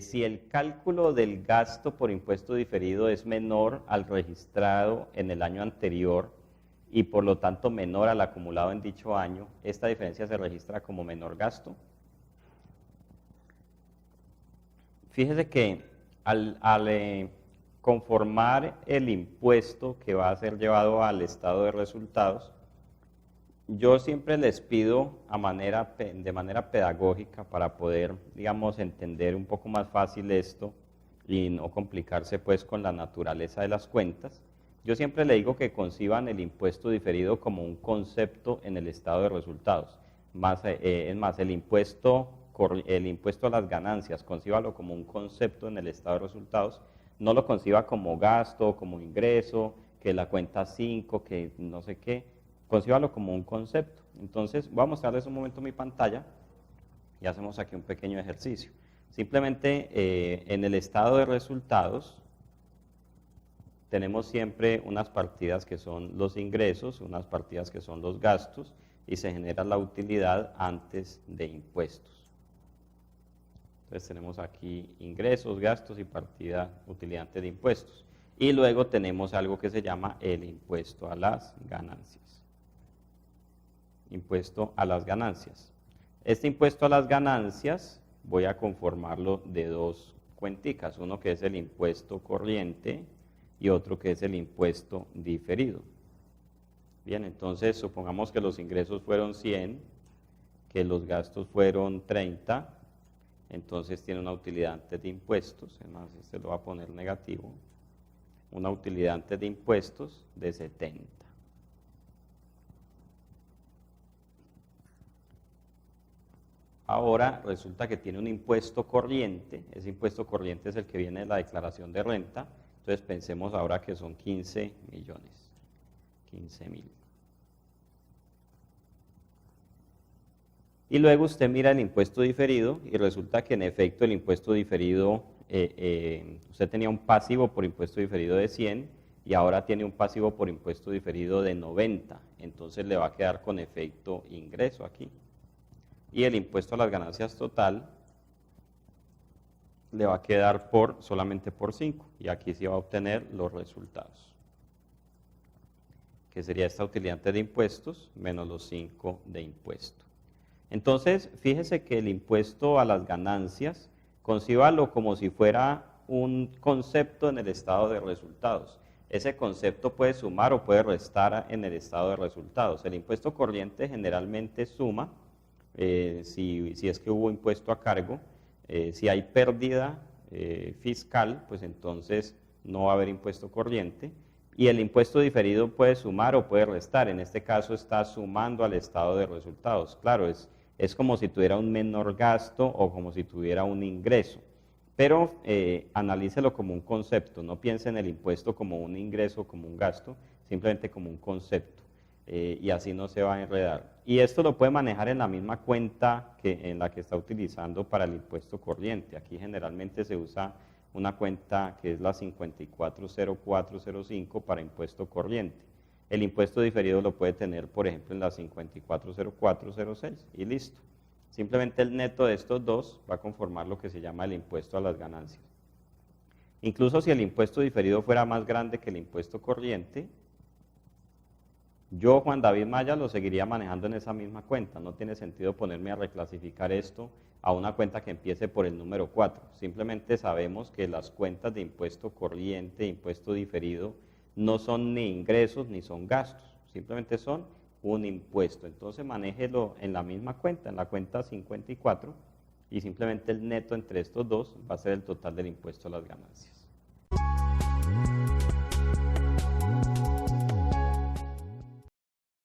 Si el cálculo del gasto por impuesto diferido es menor al registrado en el año anterior y por lo tanto menor al acumulado en dicho año, esta diferencia se registra como menor gasto. Fíjese que al conformar el impuesto que va a ser llevado al estado de resultados, yo siempre les pido de manera pedagógica para poder, digamos, entender un poco más fácil esto y no complicarse pues con la naturaleza de las cuentas. Yo siempre le digo que conciban el impuesto diferido como un concepto en el estado de resultados. Es más, el impuesto a las ganancias, concíbalo como un concepto en el estado de resultados. No lo conciba como gasto, como ingreso, que la cuenta 5, que no sé qué. Concíbalo como un concepto. Entonces, voy a mostrarles un momento mi pantalla y hacemos aquí un pequeño ejercicio. Simplemente en el estado de resultados tenemos siempre unas partidas que son los ingresos, unas partidas que son los gastos y se genera la utilidad antes de impuestos. Entonces tenemos aquí ingresos, gastos y partida utilidad antes de impuestos. Y luego tenemos algo que se llama el impuesto a las ganancias. Impuesto a las ganancias. Este impuesto a las ganancias voy a conformarlo de dos cuenticas, uno que es el impuesto corriente y otro que es el impuesto diferido. Bien, entonces supongamos que los ingresos fueron 100, que los gastos fueron 30, entonces tiene una utilidad antes de impuestos, además este lo va a poner negativo, una utilidad antes de impuestos de 70. Ahora resulta que tiene un impuesto corriente, ese impuesto corriente es el que viene de la declaración de renta, entonces pensemos ahora que son 15 millones, 15.000. Y luego usted mira el impuesto diferido y resulta que en efecto el impuesto diferido, usted tenía un pasivo por impuesto diferido de 100 y ahora tiene un pasivo por impuesto diferido de 90, entonces le va a quedar con efecto ingreso aquí. Y el impuesto a las ganancias total le va a quedar solamente por 5 y aquí sí va a obtener los resultados, que sería esta utilidad antes de impuestos menos los 5 de impuesto. Entonces, fíjese que el impuesto a las ganancias, concíbalo como si fuera un concepto en el estado de resultados. Ese concepto puede sumar o puede restar en el estado de resultados. El impuesto corriente generalmente suma, si es que hubo impuesto a cargo. Si hay pérdida fiscal, pues entonces no va a haber impuesto corriente. Y el impuesto diferido puede sumar o puede restar. En este caso está sumando al estado de resultados. Claro, es como si tuviera un menor gasto o como si tuviera un ingreso. Pero analícelo como un concepto. No piense en el impuesto como un ingreso, como un gasto, simplemente como un concepto. Y así no se va a enredar. Y esto lo puede manejar en la misma cuenta en la que está utilizando para el impuesto corriente. Aquí generalmente se usa una cuenta que es la 540405 para impuesto corriente. El impuesto diferido lo puede tener, por ejemplo, en la 540406 y listo. Simplemente el neto de estos dos va a conformar lo que se llama el impuesto a las ganancias. Incluso si el impuesto diferido fuera más grande que el impuesto corriente, yo, Juan David Maya, lo seguiría manejando en esa misma cuenta. No tiene sentido ponerme a reclasificar esto a una cuenta que empiece por el número 4. Simplemente sabemos que las cuentas de impuesto corriente, impuesto diferido, no son ni ingresos ni son gastos. Simplemente son un impuesto. Entonces manéjelo en la misma cuenta, en la cuenta 54, y simplemente el neto entre estos dos va a ser el total del impuesto a las ganancias.